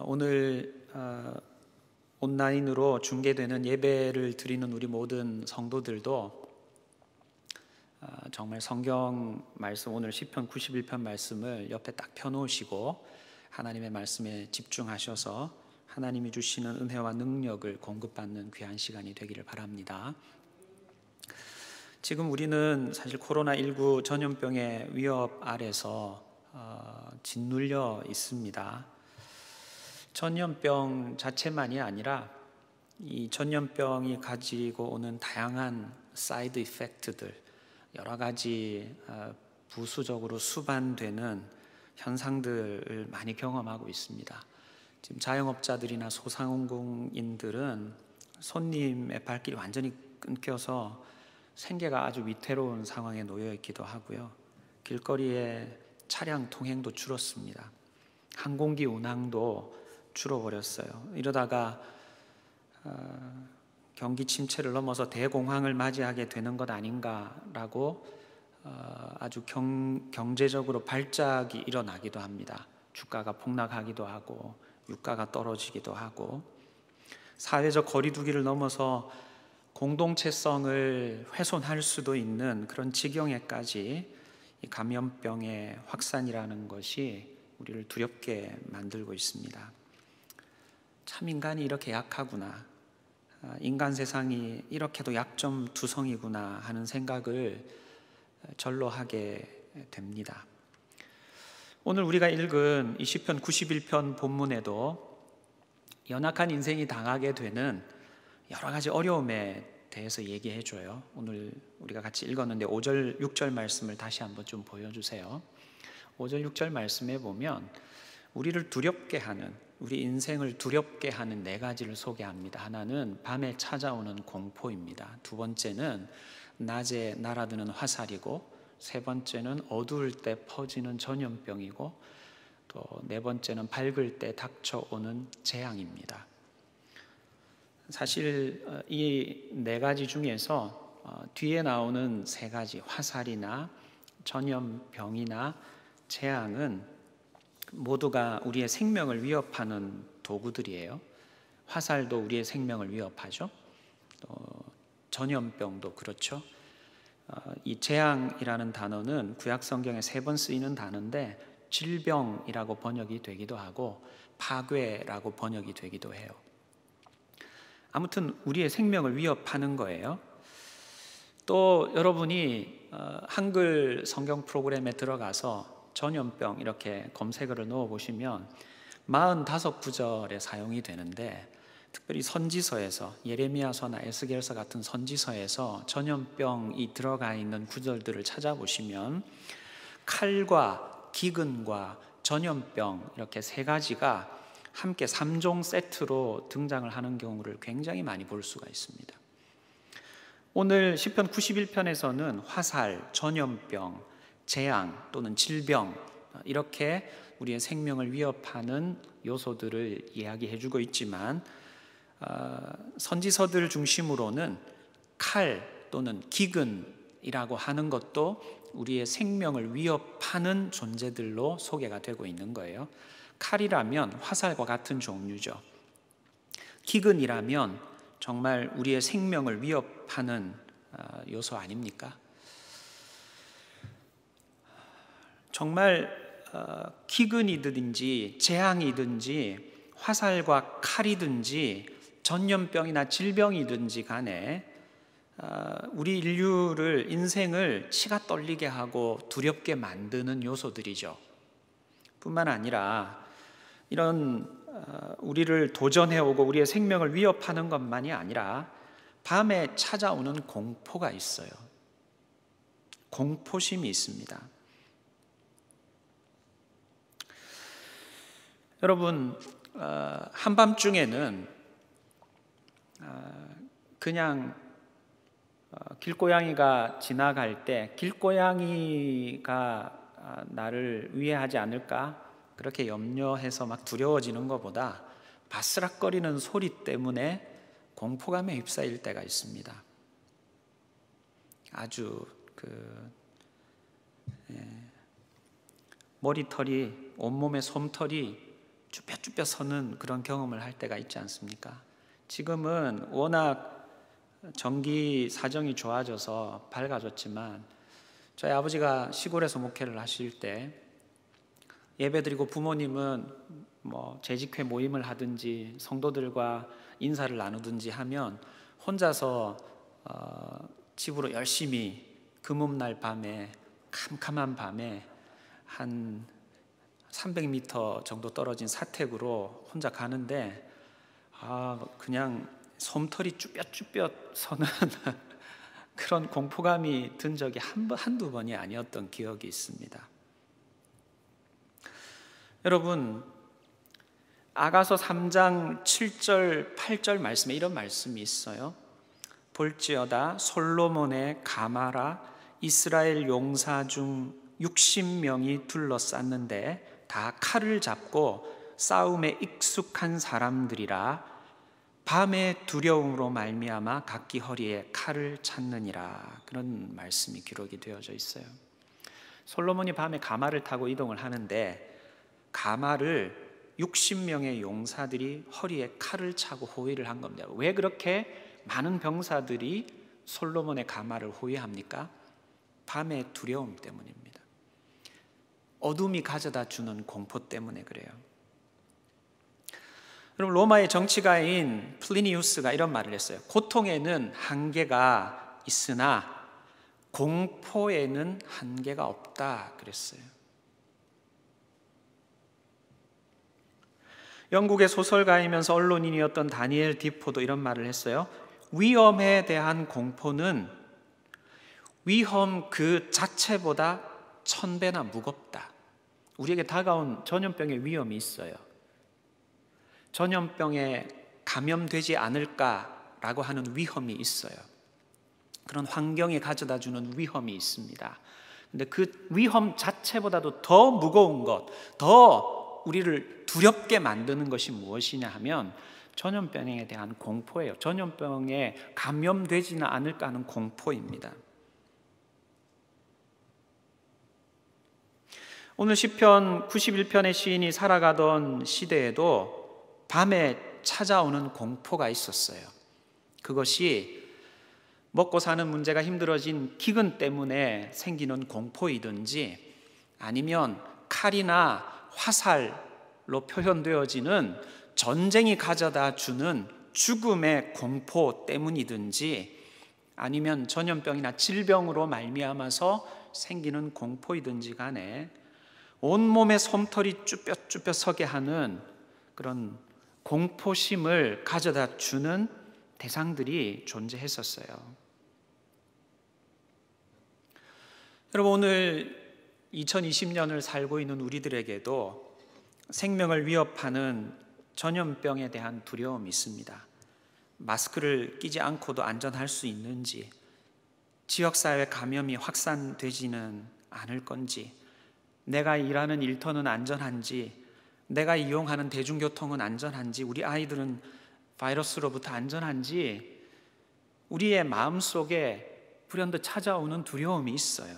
오늘 온라인으로 중계되는 예배를 드리는 우리 모든 성도들도 정말 성경 말씀, 오늘 시편 91편 말씀을 옆에 딱 펴놓으시고 하나님의 말씀에 집중하셔서 하나님이 주시는 은혜와 능력을 공급받는 귀한 시간이 되기를 바랍니다. 지금 우리는 사실 코로나19 전염병의 위협 아래서 짓눌려 있습니다. 전염병 자체만이 아니라 이 전염병이 가지고 오는 다양한 사이드 이펙트들, 여러 가지 부수적으로 수반되는 현상들을 많이 경험하고 있습니다. 지금 자영업자들이나 소상공인들은 손님의 발길이 완전히 끊겨서 생계가 아주 위태로운 상황에 놓여 있기도 하고요. 길거리에 차량 통행도 줄었습니다. 항공기 운항도 줄어버렸어요. 이러다가 경기 침체를 넘어서 대공황을 맞이하게 되는 것 아닌가라고 아주 경제적으로 발작이 일어나기도 합니다. 주가가 폭락하기도 하고 유가가 떨어지기도 하고 사회적 거리두기를 넘어서 공동체성을 훼손할 수도 있는 그런 지경에까지 이 감염병의 확산이라는 것이 우리를 두렵게 만들고 있습니다. 참 인간이 이렇게 약하구나, 인간 세상이 이렇게도 약점투성이구나 하는 생각을 절로 하게 됩니다. 오늘 우리가 읽은 이 시편 91편 본문에도 연약한 인생이 당하게 되는 여러 가지 어려움에 대해서 얘기해 줘요. 오늘 우리가 같이 읽었는데 5절, 6절 말씀을 다시 한번 좀 보여주세요. 5절, 6절 말씀에 보면 우리를 두렵게 하는, 우리 인생을 두렵게 하는 네 가지를 소개합니다. 하나는 밤에 찾아오는 공포입니다. 두 번째는 낮에 날아드는 화살이고, 세 번째는 어두울 때 퍼지는 전염병이고, 또 네 번째는 밝을 때 닥쳐오는 재앙입니다. 사실 이 네 가지 중에서 뒤에 나오는 세 가지, 화살이나 전염병이나 재앙은 모두가 우리의 생명을 위협하는 도구들이에요. 화살도 우리의 생명을 위협하죠. 또 전염병도 그렇죠. 이 재앙이라는 단어는 구약 성경에 3번 쓰이는 단어인데 질병이라고 번역이 되기도 하고 파괴라고 번역이 되기도 해요. 아무튼 우리의 생명을 위협하는 거예요. 또 여러분이 한글 성경 프로그램에 들어가서 전염병 이렇게 검색어를 넣어보시면 45구절에 사용이 되는데, 특별히 선지서에서 예레미야서나 에스겔서 같은 선지서에서 전염병이 들어가 있는 구절들을 찾아보시면 칼과 기근과 전염병 이렇게 세 가지가 함께 3종 세트로 등장을 하는 경우를 굉장히 많이 볼 수가 있습니다. 오늘 시편 91편에서는 화살, 전염병, 재앙 또는 질병, 이렇게 우리의 생명을 위협하는 요소들을 이야기해 주고 있지만 선지서들 중심으로는 칼 또는 기근이라고 하는 것도 우리의 생명을 위협하는 존재들로 소개가 되고 있는 거예요. 칼이라면 화살과 같은 종류죠. 기근이라면 정말 우리의 생명을 위협하는 요소 아닙니까? 정말 기근이든지 재앙이든지 화살과 칼이든지 전염병이나 질병이든지 간에 우리 인류를, 인생을 치가 떨리게 하고 두렵게 만드는 요소들이죠. 뿐만 아니라 이런 우리를 도전해오고 우리의 생명을 위협하는 것만이 아니라 밤에 찾아오는 공포가 있어요. 공포심이 있습니다. 여러분, 한밤중에는 그냥 길고양이가 지나갈 때 길고양이가 나를 위해하지 않을까 그렇게 염려해서 막 두려워지는 것보다 바스락거리는 소리 때문에 공포감에 휩싸일 때가 있습니다. 아주 머리털이, 온몸에 솜털이 쭈뼛쭈뼛 서는 그런 경험을 할 때가 있지 않습니까? 지금은 워낙 전기 사정이 좋아져서 밝아졌지만 저희 아버지가 시골에서 목회를 하실 때 예배드리고 부모님은 뭐 재직회 모임을 하든지 성도들과 인사를 나누든지 하면 혼자서 집으로 열심히 금음날 밤에, 캄캄한 밤에 한 300m 정도 떨어진 사택으로 혼자 가는데 그냥 솜털이 쭈뼛쭈뼛 서는 그런 공포감이 든 적이 한두 번이 아니었던 기억이 있습니다. 여러분, 아가서 3장 7절 8절 말씀에 이런 말씀이 있어요. 볼지어다 솔로몬의 가마라 이스라엘 용사 중 60명이 둘러쌌는데 다 칼을 잡고 싸움에 익숙한 사람들이라 밤의 두려움으로 말미암아 각기 허리에 칼을 찾느니라. 그런 말씀이 기록이 되어져 있어요. 솔로몬이 밤에 가마를 타고 이동을 하는데 가마를 60명의 용사들이 허리에 칼을 차고 호위를 한 겁니다. 왜 그렇게 많은 병사들이 솔로몬의 가마를 호위합니까? 밤의 두려움 때문입니다. 어둠이 가져다 주는 공포 때문에 그래요. 여러분, 로마의 정치가인 플리니우스가 이런 말을 했어요. 고통에는 한계가 있으나 공포에는 한계가 없다 그랬어요. 영국의 소설가이면서 언론인이었던 다니엘 디포도 이런 말을 했어요. 위험에 대한 공포는 위험 그 자체보다 1000배나 무겁다. 우리에게 다가온 전염병의 위험이 있어요. 전염병에 감염되지 않을까라고 하는 위험이 있어요. 그런 환경이 가져다 주는 위험이 있습니다. 근데 그 위험 자체보다도 더 무거운 것, 더 우리를 두렵게 만드는 것이 무엇이냐 하면 전염병에 대한 공포예요. 전염병에 감염되지는 않을까 하는 공포입니다. 오늘 시편 91편의 시인이 살아가던 시대에도 밤에 찾아오는 공포가 있었어요. 그것이 먹고 사는 문제가 힘들어진 기근 때문에 생기는 공포이든지 아니면 칼이나 화살로 표현되어지는 전쟁이 가져다 주는 죽음의 공포 때문이든지 아니면 전염병이나 질병으로 말미암아서 생기는 공포이든지 간에 온몸에 솜털이 쭈뼛쭈뼛 서게 하는 그런 공포심을 가져다 주는 대상들이 존재했었어요. 여러분, 오늘 2020년을 살고 있는 우리들에게도 생명을 위협하는 전염병에 대한 두려움이 있습니다. 마스크를 끼지 않고도 안전할 수 있는지, 지역사회 감염이 확산되지는 않을 건지, 내가 일하는 일터는 안전한지, 내가 이용하는 대중교통은 안전한지, 우리 아이들은 바이러스로부터 안전한지 우리의 마음속에 불현듯 찾아오는 두려움이 있어요.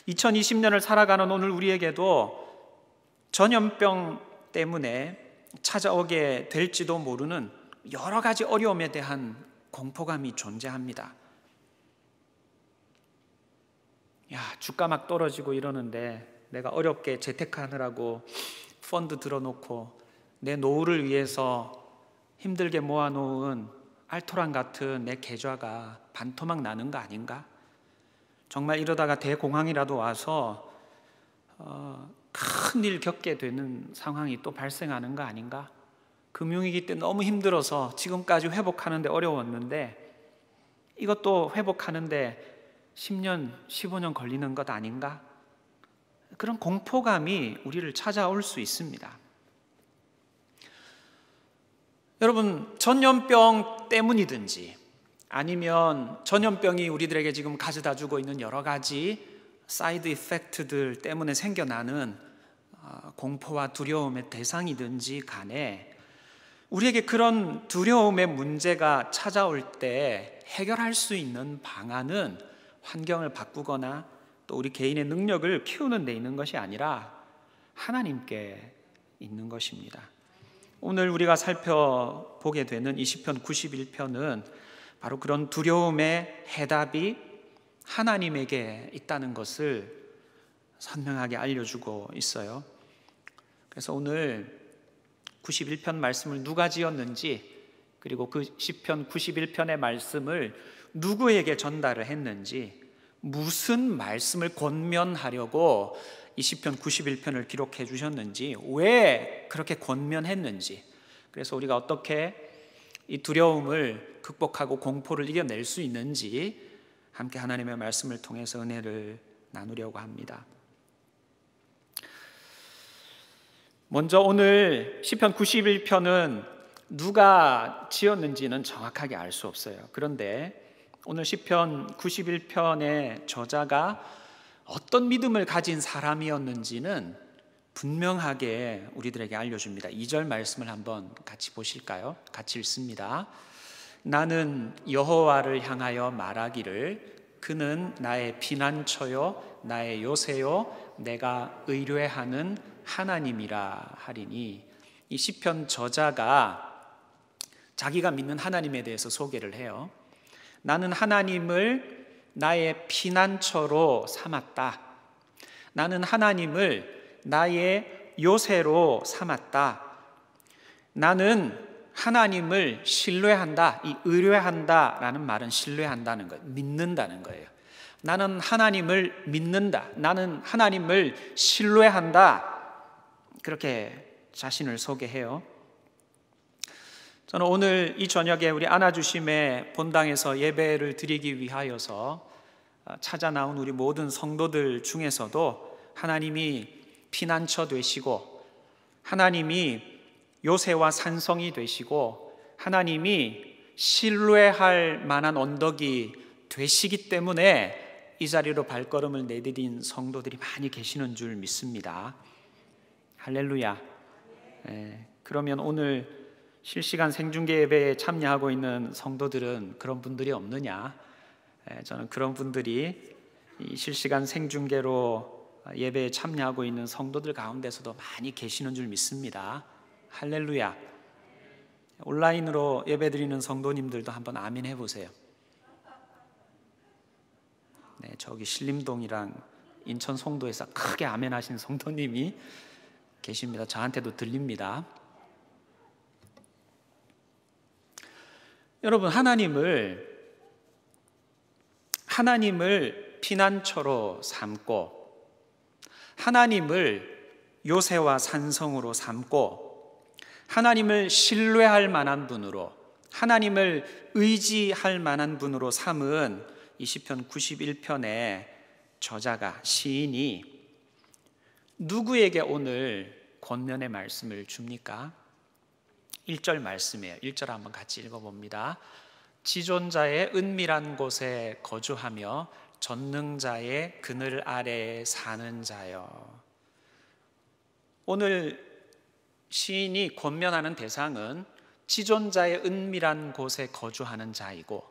2020년을 살아가는 오늘 우리에게도 전염병 때문에 찾아오게 될지도 모르는 여러 가지 어려움에 대한 공포감이 존재합니다. 주가 막 떨어지고 이러는데 내가 어렵게 재테크하느라고 펀드 들어놓고 내 노후를 위해서 힘들게 모아놓은 알토란 같은 내 계좌가 반토막 나는 거 아닌가? 정말 이러다가 대공황이라도 와서 큰일 겪게 되는 상황이 또 발생하는 거 아닌가? 금융위기 때 너무 힘들어서 지금까지 회복하는데 어려웠는데 이것도 회복하는데 10년, 15년 걸리는 것 아닌가? 그런 공포감이 우리를 찾아올 수 있습니다. 여러분, 전염병 때문이든지 아니면 전염병이 우리들에게 지금 가져다 주고 있는 여러 가지 사이드 이펙트들 때문에 생겨나는 공포와 두려움의 대상이든지 간에 우리에게 그런 두려움의 문제가 찾아올 때 해결할 수 있는 방안은 환경을 바꾸거나 또 우리 개인의 능력을 키우는 데 있는 것이 아니라 하나님께 있는 것입니다. 오늘 우리가 살펴보게 되는 이 시편 91편은 바로 그런 두려움의 해답이 하나님에게 있다는 것을 선명하게 알려주고 있어요. 그래서 오늘 91편 말씀을 누가 지었는지, 그리고 그 시편 91편의 말씀을 누구에게 전달을 했는지, 무슨 말씀을 권면하려고 이 시편 91편을 기록해 주셨는지, 왜 그렇게 권면했는지, 그래서 우리가 어떻게 이 두려움을 극복하고 공포를 이겨낼 수 있는지 함께 하나님의 말씀을 통해서 은혜를 나누려고 합니다. 먼저 오늘 시편 91편은 누가 지었는지는 정확하게 알 수 없어요. 그런데 오늘 시편 91편의 저자가 어떤 믿음을 가진 사람이었는지는 분명하게 우리들에게 알려줍니다. 2절 말씀을 한번 같이 보실까요? 같이 읽습니다. 나는 여호와를 향하여 말하기를 그는 나의 피난처요 나의 요새요 내가 의뢰하는 하나님이라 하리니. 이 시편 저자가 자기가 믿는 하나님에 대해서 소개를 해요. 나는 하나님을 나의 피난처로 삼았다. 나는 하나님을 나의 요새로 삼았다. 나는 하나님을 신뢰한다. 이 의뢰한다라는 말은 신뢰한다는 거예요. 믿는다는 거예요. 나는 하나님을 믿는다. 나는 하나님을 신뢰한다. 그렇게 자신을 소개해요. 저는 오늘 이 저녁에 우리 안아주심의 본당에서 예배를 드리기 위하여서 찾아 나온 우리 모든 성도들 중에서도 하나님이 피난처 되시고, 하나님이 요새와 산성이 되시고, 하나님이 신뢰할 만한 언덕이 되시기 때문에 이 자리로 발걸음을 내디딘 성도들이 많이 계시는 줄 믿습니다. 할렐루야. 그러면 오늘 실시간 생중계 예배에 참여하고 있는 성도들은 그런 분들이 없느냐? 저는 그런 분들이 이 실시간 생중계로 예배에 참여하고 있는 성도들 가운데서도 많이 계시는 줄 믿습니다. 할렐루야. 온라인으로 예배드리는 성도님들도 한번 아멘 해보세요. 네, 저기 신림동이랑 인천 송도에서 크게 아멘 하신 성도님이 계십니다. 저한테도 들립니다. 여러분, 하나님을 피난처로 삼고, 하나님을 요새와 산성으로 삼고, 하나님을 신뢰할 만한 분으로, 하나님을 의지할 만한 분으로 삼은 이 시편 91편의 저자가, 시인이 누구에게 오늘 권면의 말씀을 줍니까? 1절 말씀이에요. 1절 한번 같이 읽어봅니다. 지존자의 은밀한 곳에 거주하며 전능자의 그늘 아래에 사는 자여. 오늘 시인이 권면하는 대상은 지존자의 은밀한 곳에 거주하는 자이고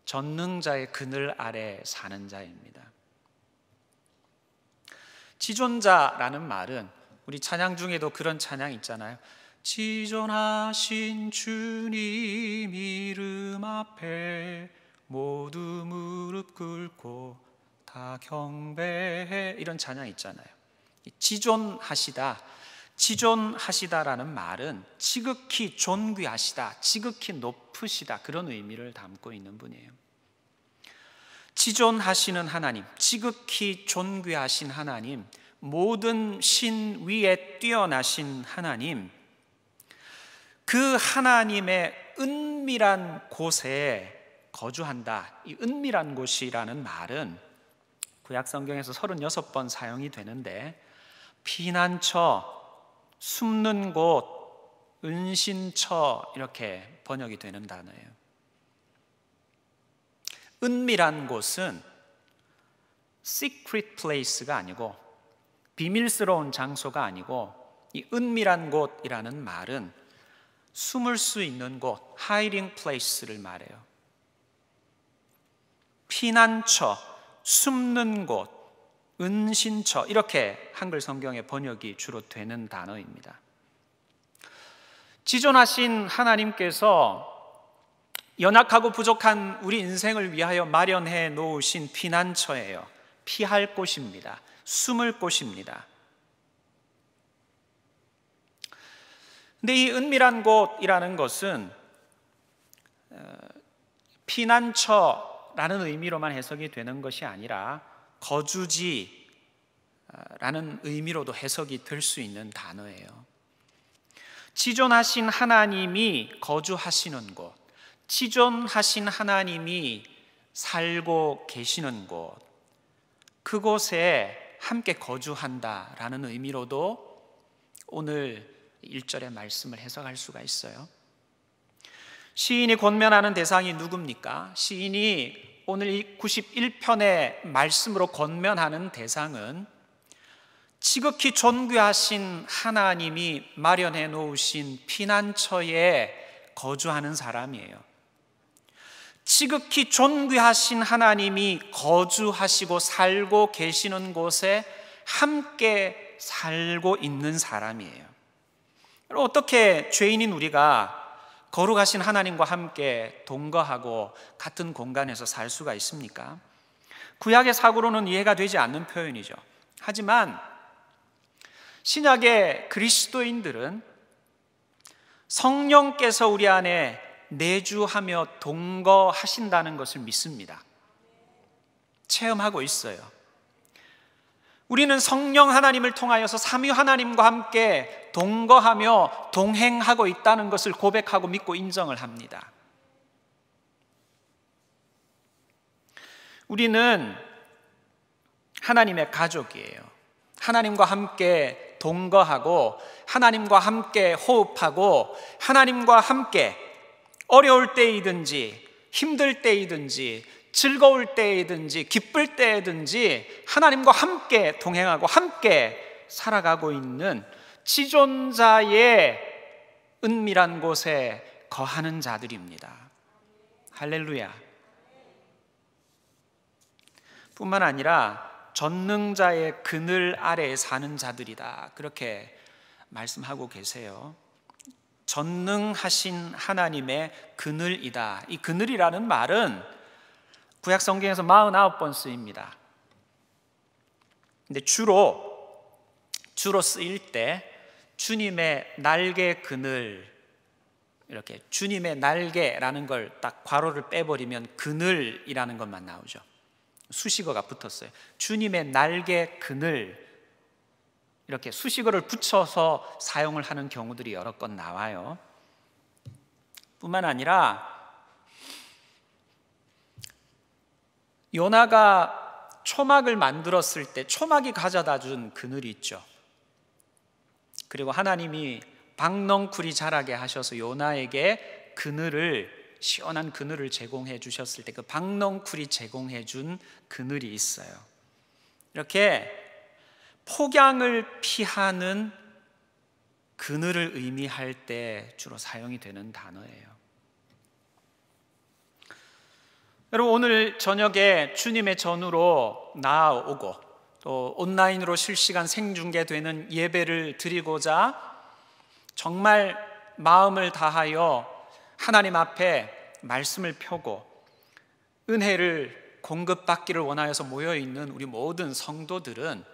전능자의 그늘 아래 사는 자입니다. 지존자라는 말은 우리 찬양 중에도 그런 찬양 있잖아요. 지존하신 주님 이름 앞에 모두 무릎 꿇고 다 경배해, 이런 찬양 있잖아요. 지존하시다라는 말은 지극히 존귀하시다, 지극히 높으시다, 그런 의미를 담고 있는 분이에요. 지존하시는 하나님, 지극히 존귀하신 하나님, 모든 신 위에 뛰어나신 하나님, 그 하나님의 은밀한 곳에 거주한다. 이 은밀한 곳이라는 말은 구약 성경에서 36번 사용이 되는데 피난처, 숨는 곳, 은신처 이렇게 번역이 되는 단어예요. 은밀한 곳은 secret place가 아니고 비밀스러운 장소가 아니고, 이 은밀한 곳이라는 말은 숨을 수 있는 곳, hiding place를 말해요. 피난처, 숨는 곳, 은신처, 이렇게 한글 성경의 번역이 주로 되는 단어입니다. 지존하신 하나님께서 연약하고 부족한 우리 인생을 위하여 마련해 놓으신 피난처예요. 피할 곳입니다. 숨을 곳입니다. 근데 이 은밀한 곳이라는 것은 피난처라는 의미로만 해석이 되는 것이 아니라 거주지라는 의미로도 해석이 될 수 있는 단어예요. 지존하신 하나님이 거주하시는 곳, 지존하신 하나님이 살고 계시는 곳, 그곳에 함께 거주한다라는 의미로도 오늘 1절의 말씀을 해석할 수가 있어요. 시인이 권면하는 대상이 누굽니까? 시인이 오늘 이 91편의 말씀으로 권면하는 대상은 지극히 존귀하신 하나님이 마련해 놓으신 피난처에 거주하는 사람이에요. 지극히 존귀하신 하나님이 거주하시고 살고 계시는 곳에 함께 살고 있는 사람이에요. 어떻게 죄인인 우리가 거룩하신 하나님과 함께 동거하고 같은 공간에서 살 수가 있습니까? 구약의 사고로는 이해가 되지 않는 표현이죠. 하지만 신약의 그리스도인들은 성령께서 우리 안에 내주하며 동거하신다는 것을 믿습니다. 체험하고 있어요. 우리는 성령 하나님을 통하여서 삼위 하나님과 함께 동거하며 동행하고 있다는 것을 고백하고 믿고 인정을 합니다. 우리는 하나님의 가족이에요. 하나님과 함께 동거하고 하나님과 함께 호흡하고 하나님과 함께 어려울 때이든지 힘들 때이든지 즐거울 때이든지 기쁠 때이든지 하나님과 함께 동행하고 함께 살아가고 있는 지존자의 은밀한 곳에 거하는 자들입니다. 할렐루야. 뿐만 아니라 전능자의 그늘 아래에 사는 자들이다, 그렇게 말씀하고 계세요. 전능하신 하나님의 그늘이다. 이 그늘이라는 말은 구약 성경에서 49번 쓰입니다. 근데 주로 쓰일 때 주님의 날개 그늘, 이렇게 주님의 날개라는 걸 딱 괄호를 빼버리면 그늘이라는 것만 나오죠. 수식어가 붙었어요. 주님의 날개 그늘, 이렇게 수식어를 붙여서 사용을 하는 경우들이 여러 건 나와요. 뿐만 아니라 요나가 초막을 만들었을 때 초막이 가져다 준 그늘이 있죠. 그리고 하나님이 박넝쿨이 자라게 하셔서 요나에게 그늘을, 시원한 그늘을 제공해 주셨을 때 그 박넝쿨이 제공해 준 그늘이 있어요. 이렇게 폭양을 피하는 그늘을 의미할 때 주로 사용이 되는 단어예요. 여러분, 오늘 저녁에 주님의 전으로 나아오고 또 온라인으로 실시간 생중계되는 예배를 드리고자 정말 마음을 다하여 하나님 앞에 말씀을 펴고 은혜를 공급받기를 원하여서 모여있는 우리 모든 성도들은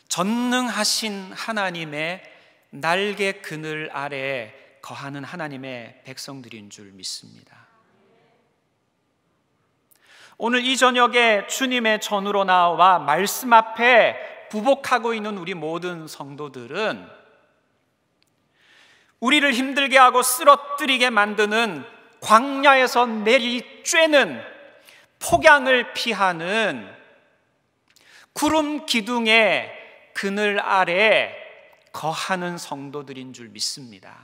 전능하신 하나님의 날개 그늘 아래에 거하는 하나님의 백성들인 줄 믿습니다. 오늘 이 저녁에 주님의 전으로 나와 말씀 앞에 부복하고 있는 우리 모든 성도들은 우리를 힘들게 하고 쓰러뜨리게 만드는 광야에서 내리쬐는 폭양을 피하는 구름 기둥의 그늘 아래 거하는 성도들인 줄 믿습니다.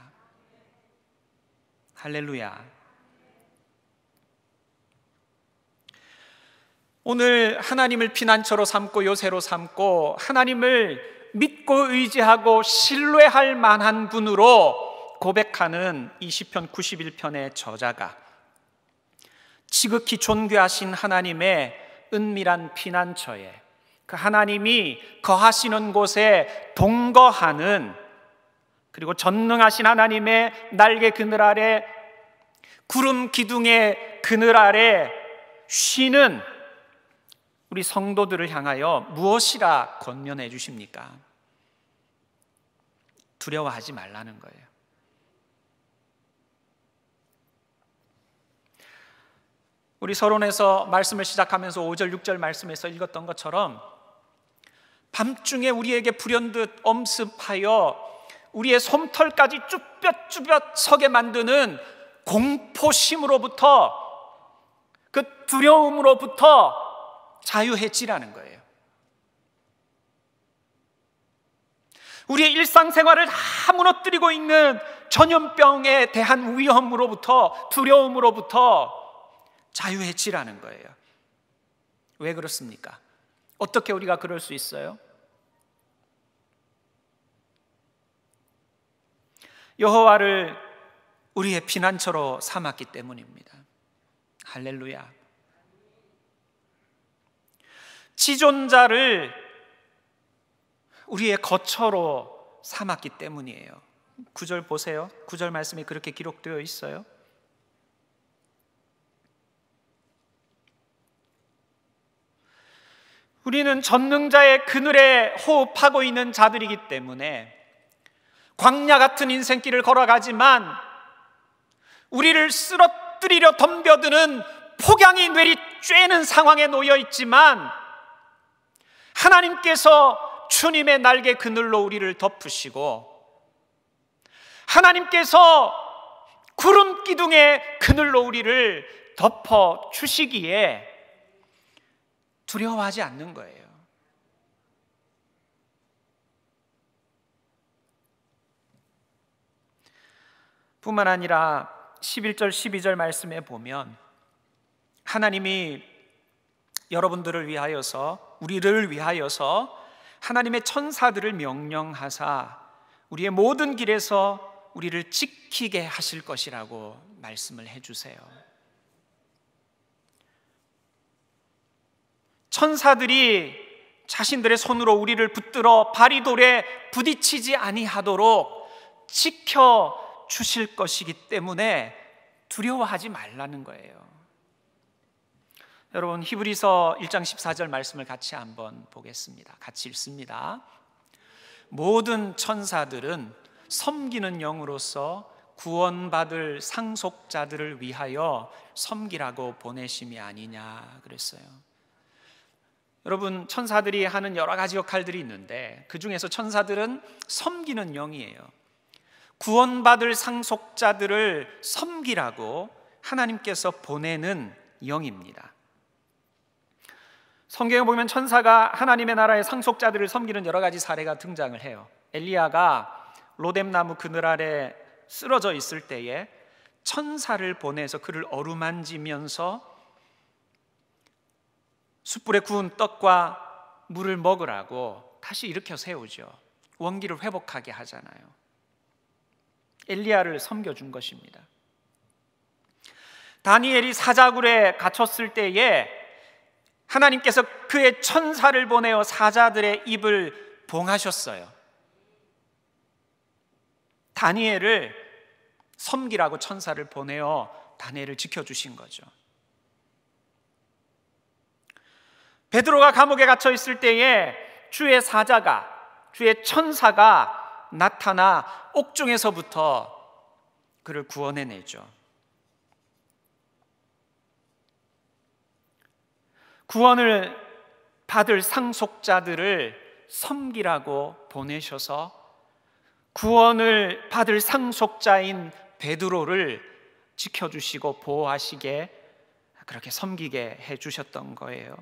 할렐루야. 오늘 하나님을 피난처로 삼고 요새로 삼고 하나님을 믿고 의지하고 신뢰할 만한 분으로 고백하는 이 시편 91편의 저자가 지극히 존귀하신 하나님의 은밀한 피난처에, 그 하나님이 거하시는 곳에 동거하는 그리고 전능하신 하나님의 날개 그늘 아래, 구름 기둥의 그늘 아래 쉬는 우리 성도들을 향하여 무엇이라 권면해 주십니까? 두려워하지 말라는 거예요. 우리 서론에서 말씀을 시작하면서 5절 6절 말씀에서 읽었던 것처럼 밤중에 우리에게 불현듯 엄습하여 우리의 솜털까지 쭈뼛쭈뼛 서게 만드는 공포심으로부터, 그 두려움으로부터 자유해지라는 거예요. 우리의 일상생활을 다 무너뜨리고 있는 전염병에 대한 위험으로부터, 두려움으로부터 자유해지라는 거예요. 왜 그렇습니까? 어떻게 우리가 그럴 수 있어요? 여호와를 우리의 피난처로 삼았기 때문입니다. 할렐루야. 지존자를 우리의 거처로 삼았기 때문이에요. 9절 보세요. 9절 말씀이 그렇게 기록되어 있어요. 우리는 전능자의 그늘에 호흡하고 있는 자들이기 때문에 광야 같은 인생길을 걸어가지만 우리를 쓰러뜨리려 덤벼드는 폭양이 내리쬐는 상황에 놓여 있지만 하나님께서 주님의 날개 그늘로 우리를 덮으시고 하나님께서 구름 기둥의 그늘로 우리를 덮어 주시기에 두려워하지 않는 거예요. 뿐만 아니라 11절 12절 말씀에 보면 하나님이 여러분들을 위하여서, 우리를 위하여서 하나님의 천사들을 명령하사 우리의 모든 길에서 우리를 지키게 하실 것이라고 말씀을 해주세요. 천사들이 자신들의 손으로 우리를 붙들어 바리돌에 부딪히지 아니하도록 지켜주실 것이기 때문에 두려워하지 말라는 거예요. 여러분, 히브리서 1장 14절 말씀을 같이 한번 보겠습니다. 같이 읽습니다. 모든 천사들은 섬기는 영으로서 구원받을 상속자들을 위하여 섬기라고 보내심이 아니냐 그랬어요. 여러분, 천사들이 하는 여러 가지 역할들이 있는데 그 중에서 천사들은 섬기는 영이에요. 구원받을 상속자들을 섬기라고 하나님께서 보내는 영입니다. 성경에 보면 천사가 하나님의 나라의 상속자들을 섬기는 여러 가지 사례가 등장을 해요. 엘리야가 로뎀나무 그늘 아래 쓰러져 있을 때에 천사를 보내서 그를 어루만지면서 숯불에 구운 떡과 물을 먹으라고 다시 일으켜 세우죠. 원기를 회복하게 하잖아요. 엘리야를 섬겨준 것입니다. 다니엘이 사자굴에 갇혔을 때에 하나님께서 그의 천사를 보내어 사자들의 입을 봉하셨어요. 다니엘을 섬기라고 천사를 보내어 다니엘을 지켜주신 거죠. 베드로가 감옥에 갇혀 있을 때에 주의 사자가, 주의 천사가 나타나 옥중에서부터 그를 구원해내죠. 구원을 받을 상속자들을 섬기라고 보내셔서 구원을 받을 상속자인 베드로를 지켜주시고 보호하시게, 그렇게 섬기게 해주셨던 거예요.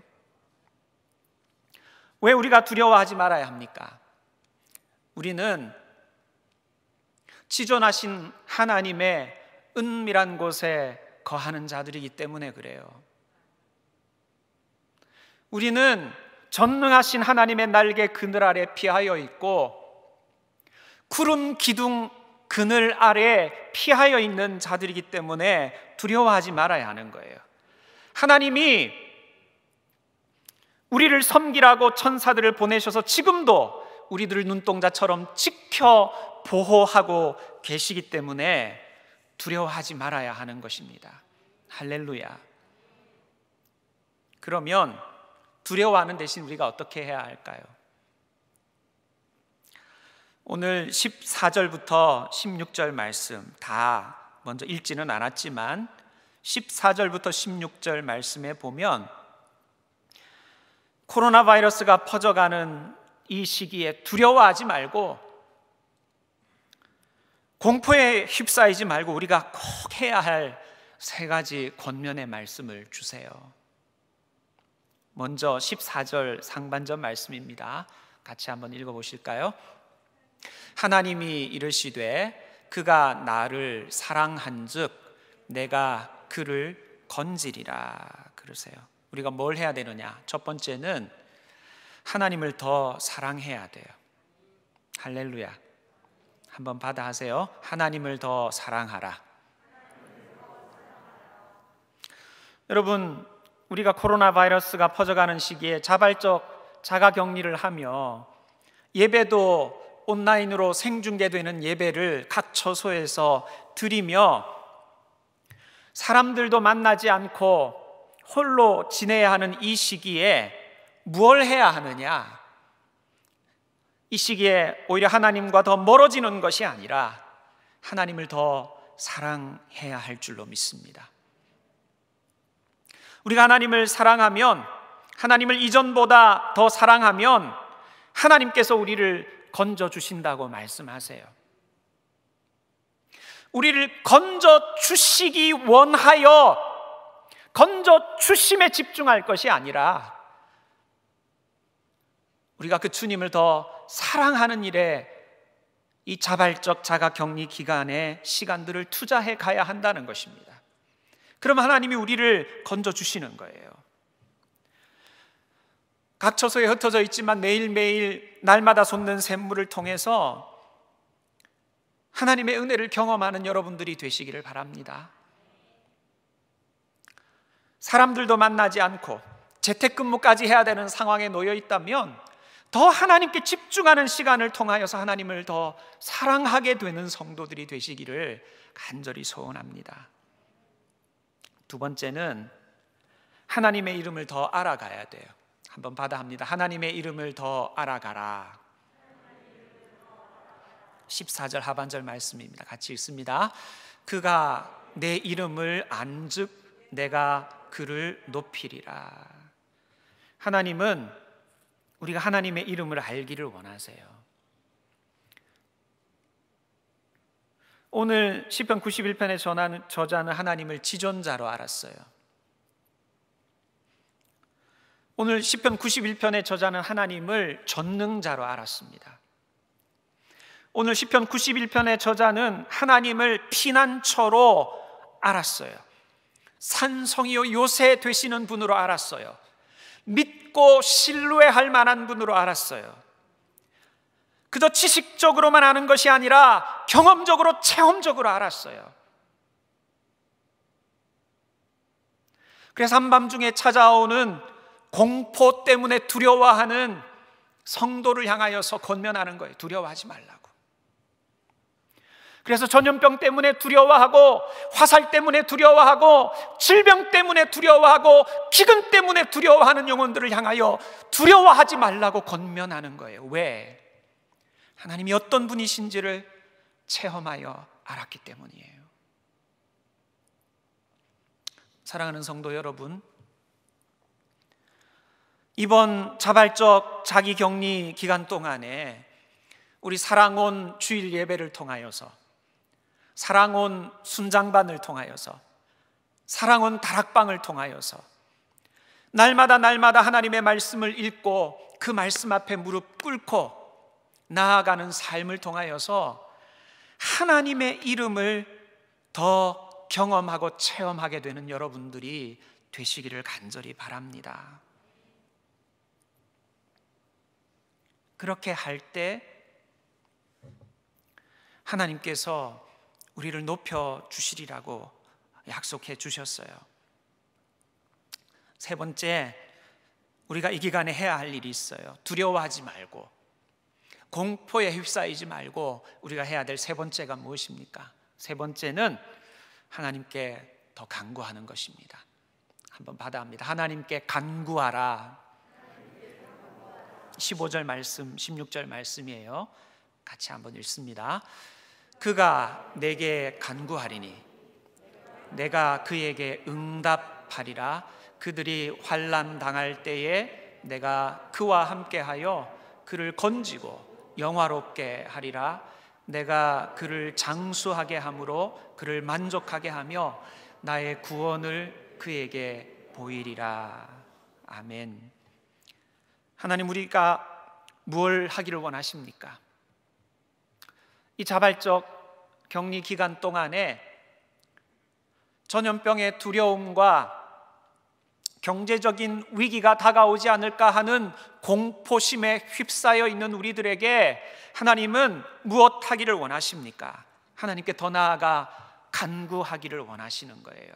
왜 우리가 두려워하지 말아야 합니까? 우리는 지존하신 하나님의 은밀한 곳에 거하는 자들이기 때문에 그래요. 우리는 전능하신 하나님의 날개 그늘 아래 피하여 있고 구름 기둥 그늘 아래 피하여 있는 자들이기 때문에 두려워하지 말아야 하는 거예요. 하나님이 우리를 섬기라고 천사들을 보내셔서 지금도 우리들을 눈동자처럼 지켜 보호하고 계시기 때문에 두려워하지 말아야 하는 것입니다. 할렐루야. 그러면 두려워하는 대신 우리가 어떻게 해야 할까요? 오늘 14절부터 16절 말씀 다 먼저 읽지는 않았지만 14절부터 16절 말씀에 보면 코로나 바이러스가 퍼져가는 이 시기에 두려워하지 말고 공포에 휩싸이지 말고 우리가 꼭 해야 할 세 가지 권면의 말씀을 주세요. 먼저 14절 상반절 말씀입니다. 같이 한번 읽어보실까요? 하나님이 이르시되 그가 나를 사랑한즉 내가 그를 건지리라 그러세요. 우리가 뭘 해야 되느냐? 첫 번째는 하나님을 더 사랑해야 돼요. 할렐루야. 한번 받아 하세요. 하나님을 더 사랑하라. 여러분, 우리가 코로나 바이러스가 퍼져가는 시기에 자발적 자가격리를 하며 예배도 온라인으로 생중계되는 예배를 각 처소에서 드리며 사람들도 만나지 않고 홀로 지내야 하는 이 시기에 무엇을 해야 하느냐? 이 시기에 오히려 하나님과 더 멀어지는 것이 아니라 하나님을 더 사랑해야 할 줄로 믿습니다. 우리가 하나님을 사랑하면, 하나님을 이전보다 더 사랑하면 하나님께서 우리를 건져주신다고 말씀하세요. 우리를 건져주시기 원하여 건져주심에 집중할 것이 아니라 우리가 그 주님을 더 사랑하는 일에 이 자발적 자가격리 기간에 시간들을 투자해 가야 한다는 것입니다. 그럼 하나님이 우리를 건져주시는 거예요. 각 처소에 흩어져 있지만 매일매일 날마다 솟는 샘물을 통해서 하나님의 은혜를 경험하는 여러분들이 되시기를 바랍니다. 사람들도 만나지 않고 재택근무까지 해야 되는 상황에 놓여 있다면 더 하나님께 집중하는 시간을 통하여서 하나님을 더 사랑하게 되는 성도들이 되시기를 간절히 소원합니다. 두 번째는 하나님의 이름을 더 알아가야 돼요. 한번 받아 합니다. 하나님의 이름을 더 알아가라. 14절 하반절 말씀입니다. 같이 읽습니다. 그가 내 이름을 안즉 내가 그를 높이리라. 하나님은 우리가 하나님의 이름을 알기를 원하세요. 오늘 시편 91편의 저자는 하나님을 지존자로 알았어요. 오늘 시편 91편의 저자는 하나님을 전능자로 알았습니다. 오늘 시편 91편의 저자는 하나님을 피난처로 알았어요. 산성이요 요새 되시는 분으로 알았어요. 믿고 신뢰할 만한 분으로 알았어요. 그저 지식적으로만 아는 것이 아니라 경험적으로 체험적으로 알았어요. 그래서 한밤중에 찾아오는 공포 때문에 두려워하는 성도를 향하여서 권면하는 거예요. 두려워하지 말라고. 그래서 전염병 때문에 두려워하고, 화살 때문에 두려워하고, 질병 때문에 두려워하고, 기근 때문에 두려워하는 영혼들을 향하여 두려워하지 말라고 권면하는 거예요. 왜? 하나님이 어떤 분이신지를 체험하여 알았기 때문이에요. 사랑하는 성도 여러분, 이번 자발적 자기격리 기간 동안에 우리 사랑온 주일 예배를 통하여서, 사랑온 순장반을 통하여서, 사랑온 다락방을 통하여서 날마다 하나님의 말씀을 읽고 그 말씀 앞에 무릎 꿇고 나아가는 삶을 통하여서 하나님의 이름을 더 경험하고 체험하게 되는 여러분들이 되시기를 간절히 바랍니다. 그렇게 할 때 하나님께서 우리를 높여 주시리라고 약속해 주셨어요. 세 번째, 우리가 이 기간에 해야 할 일이 있어요. 두려워하지 말고 공포에 휩싸이지 말고 우리가 해야 될 세 번째가 무엇입니까? 세 번째는 하나님께 더 간구하는 것입니다. 한번 받아합니다. 하나님께 간구하라. 15절 말씀, 16절 말씀이에요. 같이 한번 읽습니다. 그가 내게 간구하리니 내가 그에게 응답하리라. 그들이 환난 당할 때에 내가 그와 함께하여 그를 건지고 영화롭게 하리라. 내가 그를 장수하게 함으로 그를 만족하게 하며 나의 구원을 그에게 보이리라. 아멘. 하나님, 우리가 무엇을 하기를 원하십니까? 이 자발적 격리 기간 동안에 전염병의 두려움과 경제적인 위기가 다가오지 않을까 하는 공포심에 휩싸여 있는 우리들에게 하나님은 무엇 하기를 원하십니까? 하나님께 더 나아가 간구하기를 원하시는 거예요.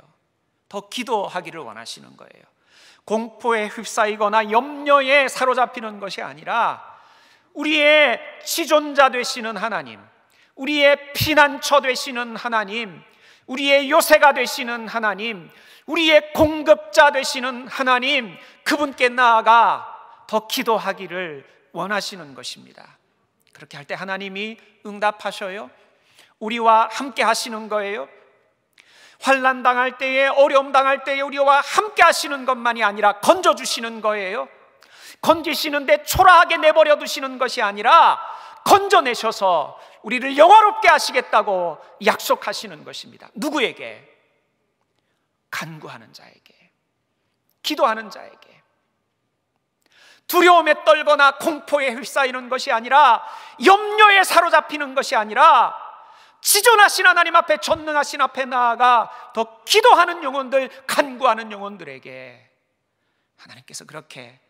더 기도하기를 원하시는 거예요. 공포에 휩싸이거나 염려에 사로잡히는 것이 아니라 우리의 지존자 되시는 하나님, 우리의 피난처 되시는 하나님, 우리의 요새가 되시는 하나님, 우리의 공급자 되시는 하나님, 그분께 나아가 더 기도하기를 원하시는 것입니다. 그렇게 할 때 하나님이 응답하셔요. 우리와 함께 하시는 거예요. 환난 당할 때에, 어려움 당할 때에 우리와 함께 하시는 것만이 아니라 건져주시는 거예요. 건지시는데 초라하게 내버려 두시는 것이 아니라 건져내셔서 우리를 영화롭게 하시겠다고 약속하시는 것입니다. 누구에게? 간구하는 자에게, 기도하는 자에게. 두려움에 떨거나 공포에 휩싸이는 것이 아니라, 염려에 사로잡히는 것이 아니라 지존하신 하나님 앞에, 전능하신 앞에 나아가 더 기도하는 영혼들, 간구하는 영혼들에게 하나님께서 그렇게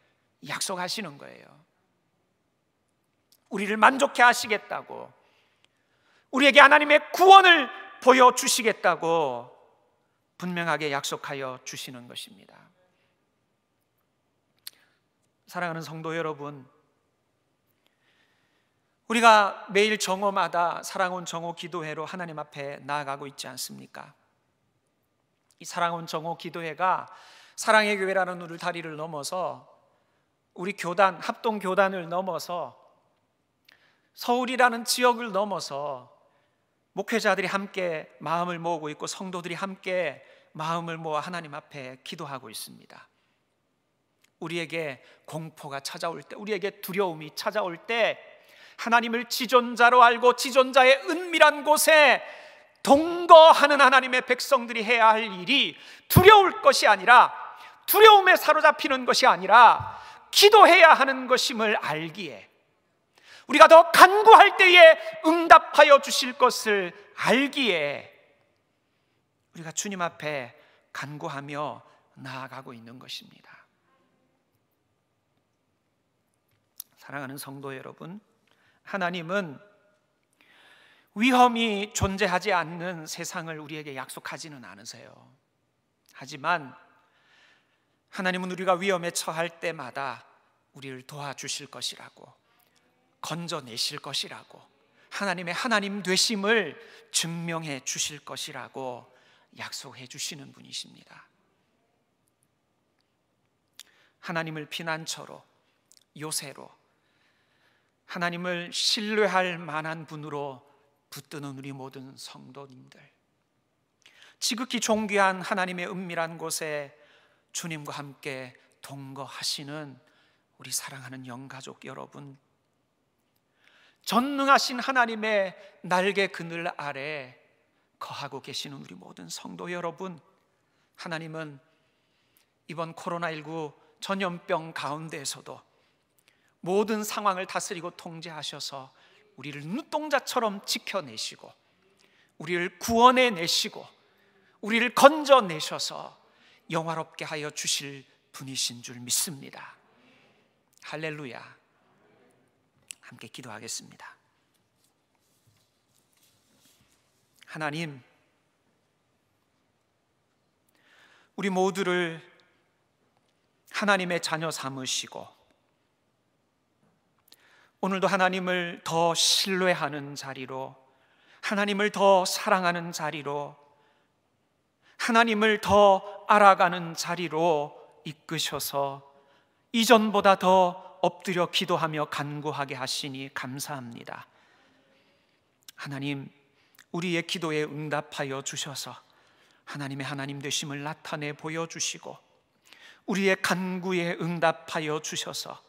약속하시는 거예요. 우리를 만족해 하시겠다고, 우리에게 하나님의 구원을 보여주시겠다고 분명하게 약속하여 주시는 것입니다. 사랑하는 성도 여러분, 우리가 매일 정오마다 사랑온 정오 기도회로 하나님 앞에 나아가고 있지 않습니까? 이 사랑온 정오 기도회가 사랑의 교회라는 울타리를 넘어서, 우리 교단, 합동 교단을 넘어서, 서울이라는 지역을 넘어서 목회자들이 함께 마음을 모으고 있고 성도들이 함께 마음을 모아 하나님 앞에 기도하고 있습니다. 우리에게 공포가 찾아올 때, 우리에게 두려움이 찾아올 때 하나님을 지존자로 알고 지존자의 은밀한 곳에 동거하는 하나님의 백성들이 해야 할 일이 두려울 것이 아니라, 두려움에 사로잡히는 것이 아니라 기도해야 하는 것임을 알기에, 우리가 더 간구할 때에 응답하여 주실 것을 알기에 우리가 주님 앞에 간구하며 나아가고 있는 것입니다. 사랑하는 성도 여러분, 하나님은 위험이 존재하지 않는 세상을 우리에게 약속하지는 않으세요. 하지만 하나님은 우리가 위험에 처할 때마다 우리를 도와주실 것이라고, 건져내실 것이라고, 하나님의 하나님 되심을 증명해 주실 것이라고 약속해 주시는 분이십니다. 하나님을 피난처로, 요새로, 하나님을 신뢰할 만한 분으로 붙드는 우리 모든 성도님들, 지극히 존귀한 하나님의 은밀한 곳에 주님과 함께 동거하시는 우리 사랑하는 영가족 여러분, 전능하신 하나님의 날개 그늘 아래 거하고 계시는 우리 모든 성도 여러분, 하나님은 이번 코로나19 전염병 가운데에서도 모든 상황을 다스리고 통제하셔서 우리를 눈동자처럼 지켜내시고, 우리를 구원해내시고, 우리를 건져내셔서 영화롭게 하여 주실 분이신 줄 믿습니다. 할렐루야. 함께 기도하겠습니다. 하나님, 우리 모두를 하나님의 자녀 삼으시고 오늘도 하나님을 더 신뢰하는 자리로, 하나님을 더 사랑하는 자리로, 하나님을 더 알아가는 자리로 이끄셔서 이전보다 더 엎드려 기도하며 간구하게 하시니 감사합니다. 하나님, 우리의 기도에 응답하여 주셔서 하나님의 하나님 되심을 나타내 보여주시고, 우리의 간구에 응답하여 주셔서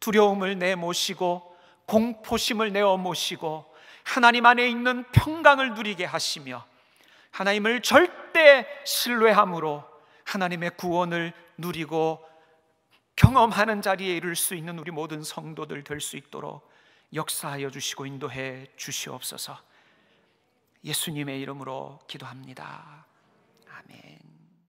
두려움을 내모시고 공포심을 내어모시고 하나님 안에 있는 평강을 누리게 하시며, 하나님을 절대 신뢰함으로 하나님의 구원을 누리고 경험하는 자리에 이를 수 있는 우리 모든 성도들 될 수 있도록 역사하여 주시고 인도해 주시옵소서. 예수님의 이름으로 기도합니다. 아멘.